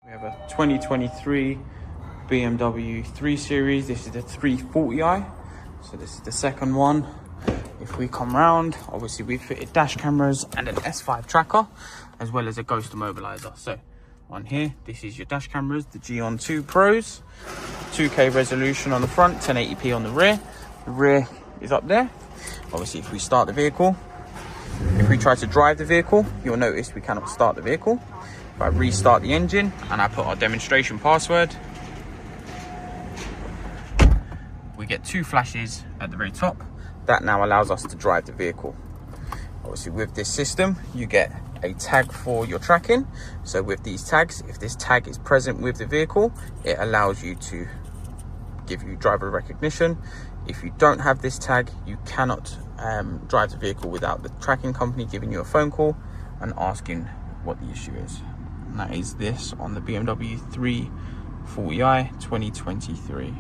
We have a 2023 BMW 3 Series. This is the 340i. So this is the second one. If we come round, obviously we've fitted dash cameras and an S5 tracker, as well as a ghost immobiliser. So on here, this is your dash cameras, the G-On 2 Pros, 2K resolution on the front, 1080p on the rear. The rear is up there. Obviously, if we start the vehicle, if we try to drive the vehicle, you'll notice we cannot start the vehicle. If I restart the engine and I put our demonstration password, we get two flashes at the very top. That now allows us to drive the vehicle. Obviously, with this system, you get a tag for your tracking. So with these tags, if this tag is present with the vehicle, it allows you to give you driver recognition. If you don't have this tag, you cannot drive the vehicle without the tracking company giving you a phone call and asking what the issue is. And that is this on the BMW 340i 2023.